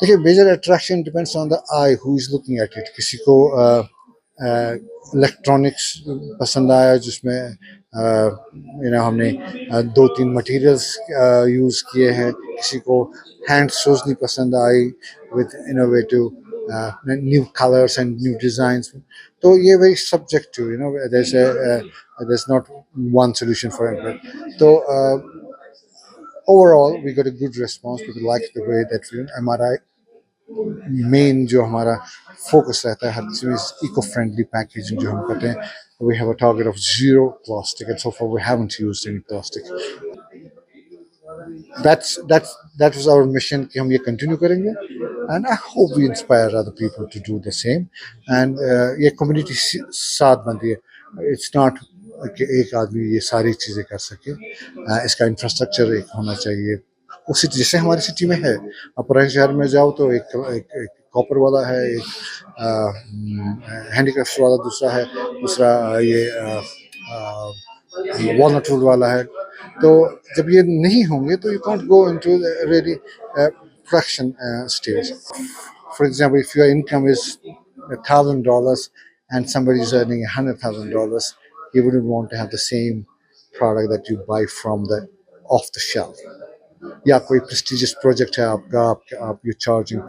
देखिए major attraction depends on the eye who is looking at it. किसी को electronics पसंद आया जिसमें हमने दो तीन मटेरियल्स यूज़ किए हैं, किसी को हैंड सोजनी पसंद आई with innovative new colours and new designs. तो ये very subjective, there's not one solution for it. So overall we got a good response. People like the way that we हमारा main जो हमारा फोकस रहता है हर किसी में इको फ्रेंडली पैकेजिंग जो हम करते हैं। We have a target of zero plastic and so far we haven't used any plastic. that was our mission कि हम ये कंटिन्यू करेंगे and I hope we inspire other people to do the same and ये community साथ बनती है। it's not कि एक आदमी ये सारी चीज़ें कर सके। इसका इंफ्रास्ट्रक्चर एक होना चाहिए उसी जैसे हमारी सिटी में है। आप पुराने शहर में जाओ तो एक कॉपर वाला है, एक हैंडीक्राफ्ट वाला दूसरा है, दूसरा ये वॉलनट वुड वाला है। तो जब ये नहीं होंगे तो you can't go into really production stage. For example, if your income is $1,000 and somebody is earning $100,000, you wouldn't want to have the same product that you buy from the off the shelf. या कोई prestigious project है आपका, आप you're charging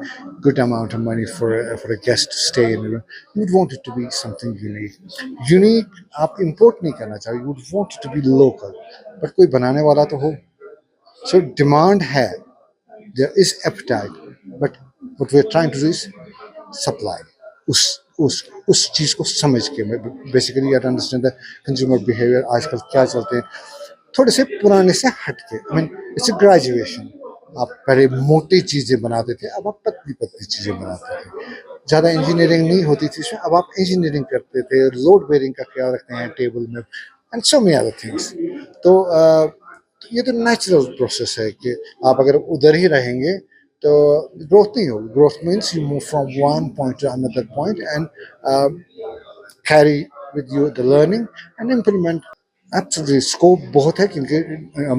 good amount of money for a guest to stay in, you would want it to be something unique आप import नहीं करना चाहिए, you would want it to be local, but कोई बनाने वाला तो हो। So demand है, there is appetite, but what we're trying to do is supply उस चीज़ को समझ के। Basically you have to understand the consumer behavior, आजकल क्या चलते हैं थोड़े से पुराने से हटके। I mean it's a graduation. आप पहले मोटी चीज़ें बनाते थे, अब आप पतली पतली चीज़ें बनाते थे। ज़्यादा इंजीनियरिंग नहीं होती थी इसमें, अब आप इंजीनियरिंग करते थे, लोड बेरिंग का ख्याल रखते हैं टेबल में and so many other things. तो ये तो नेचुरल प्रोसेस है कि आप अगर उधर ही रहेंगे तो ग्रोथ नहीं होगी। Growth means you move from one point to another point and carry with you the learning and implement. Absolutely scope बहुत है क्योंकि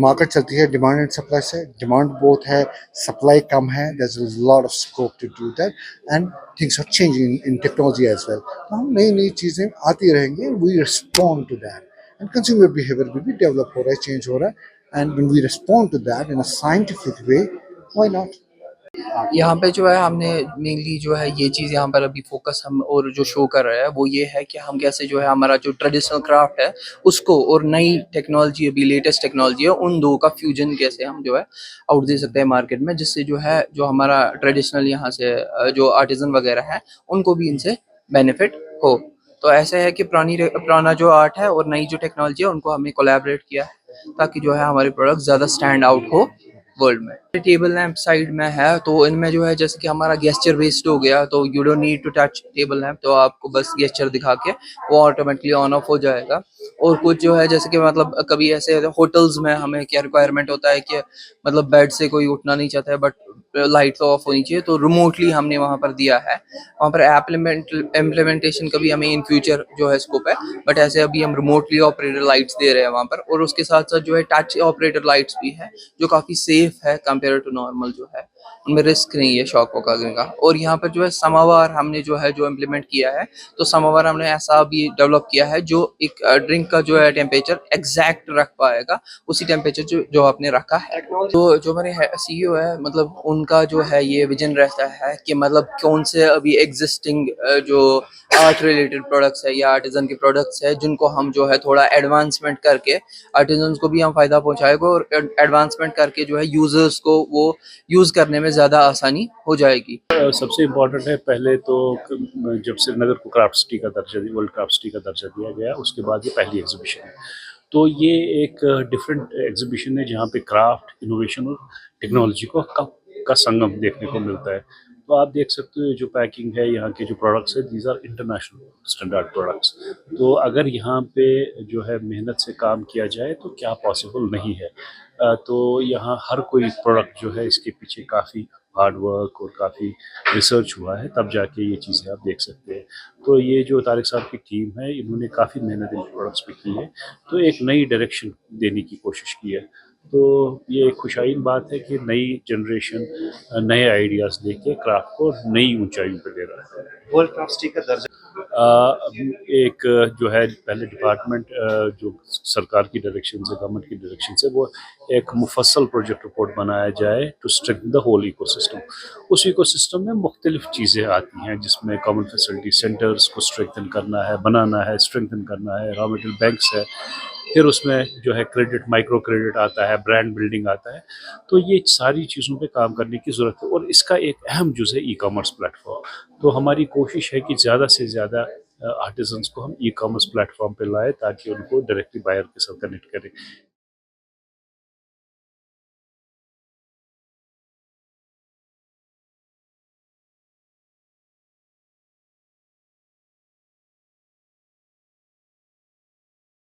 मार्केट चलती है डिमांड एंड सप्लाई से। डिमांड बहुत है, सप्लाई कम है, there is a lot of scope to do that and things are changing in technology as well. तो हम नई नई चीज़ें आती रहेंगी, we respond to that and consumer behaviour भी डेवलप हो रहा है, चेंज हो रहा है and when we respond to that in a scientific way, why not. यहाँ पे जो है हमने मेनली जो है ये चीज़ यहाँ पर अभी फोकस हम और जो शो कर रहा है वो ये है कि हम कैसे जो है हमारा जो ट्रेडिशनल क्राफ्ट है उसको और नई टेक्नोलॉजी अभी लेटेस्ट टेक्नोलॉजी है उन दो का फ्यूजन कैसे हम जो है आउट दे सकते हैं मार्केट में, जिससे जो है जो हमारा ट्रेडिशनल यहाँ से जो आर्टिजन वगैरह है उनको भी इनसे बेनिफिट हो। तो ऐसे है कि पुराना जो आर्ट है और नई जो टेक्नोलॉजी है उनको हमने कोलैबोरेट किया है ताकि जो है हमारे प्रोडक्ट ज़्यादा स्टैंड आउट हो वर्ल्ड में। टेबल लैंप साइड में है तो इनमें जो है जैसे कि हमारा गेस्चर बेस्ड हो गया तो you don't need to touch table lamp, तो आपको बस गेस्चर दिखा के वो ऑटोमेटिकली ऑन ऑफ हो जाएगा। और कुछ जो है जैसे कि मतलब कभी ऐसे होटल्स में हमें क्या रिक्वायरमेंट होता है कि मतलब बेड से कोई उठना नहीं चाहता है बट लाइट तो ऑफ होनी चाहिए, तो रिमोटली हमने वहाँ पर दिया है। वहाँ पर इम्प्लीमेंटेशन का भी हमें इन फ्यूचर जो है स्कोप है, बट ऐसे अभी हम रिमोटली ऑपरेटेड लाइट्स दे रहे हैं वहाँ पर। और उसके साथ साथ जो है टच ऑपरेटेड लाइट्स भी है जो काफ़ी सेफ है कंपेयर टू नॉर्मल जो है, उनमें रिस्क नहीं है शॉक वगैरह का। और यहाँ पर जो है समावार हमने जो है जो इम्प्लीमेंट किया है, तो समावार हमने ऐसा भी डेवलप किया है जो एक ड्रिंक का जो है टेम्परेचर एग्जैक्ट रख पाएगा उसी टेम्परेचर जो आपने रखा है। तो जो हमारे सीईओ है मतलब उनका जो है ये विजन रहता है कि मतलब कौन से अभी एग्जिस्टिंग जो आर्ट रिलेटेड प्रोडक्ट्स है या आर्टिजन के प्रोडक्ट्स है जिनको हम जो है थोड़ा एडवांसमेंट करके आर्टिजन को भी हम फायदा पहुंचाएगा और एडवांसमेंट करके जो है यूजर्स को वो यूज करने में ज्यादा आसानी हो जाएगी। सबसे इम्पोर्टेंट है पहले तो जब श्रीनगर को क्राफ्ट सिटी का दर्जा वर्ल्ड क्राफ्ट सिटी का दर्जा दिया गया उसके बाद ये पहली एग्जीबिशन है। तो ये एक डिफरेंट एग्जीबिशन है जहाँ पे क्राफ्ट, इनोवेशन और टेक्नोलॉजी का संगम देखने को मिलता है। तो आप देख सकते हो जो पैकिंग है, यहाँ के जो प्रोडक्ट्स है, these are international standard products. तो अगर यहाँ पे जो है मेहनत से काम किया जाए तो क्या पॉसिबल नहीं है। तो यहाँ हर कोई प्रोडक्ट जो है इसके पीछे काफ़ी हार्ड वर्क और काफ़ी रिसर्च हुआ है, तब जाके ये चीज़ें आप देख सकते हैं। तो ये जो तारिक साहब की टीम है इन्होंने काफ़ी मेहनत इन प्रोडक्ट्स पे की है, तो एक नई डायरेक्शन देने की कोशिश की है। तो ये एक खुशाइन बात है कि नई जनरेशन नए आइडियाज़ लेके क्राफ्ट को नई ऊंचाइयों पे ले रहा है। वर्ल्ड क्राफ्ट सिटी का दर्जा एक जो है पहले डिपार्टमेंट जो सरकार की डायरेक्शन से गवर्नमेंट की डायरेक्शन से वो एक मुफस्सल प्रोजेक्ट रिपोर्ट बनाया जाए to strengthen the whole ecosystem. उस इकोसिस्टम में मुख्तलिफ चीज़ें आती हैं जिसमें कॉमन फैसिलिटी सेंटर्स को स्ट्रेंथन करना है, बनाना है, स्ट्रेंथन करना है, रॉ मटेरियल बैंक्स है, फिर उसमें जो है क्रेडिट, माइक्रो क्रेडिट आता है, ब्रांड बिल्डिंग आता है। तो ये सारी चीज़ों पे काम करने की ज़रूरत है और इसका एक अहम जुज़ है ई कॉमर्स प्लेटफॉर्म। तो हमारी कोशिश है कि ज़्यादा से ज़्यादा आर्टिजन्स को हम ई कॉमर्स प्लेटफॉर्म पे लाएँ ताकि उनको डायरेक्टली बायर के साथ कनेक्ट करें।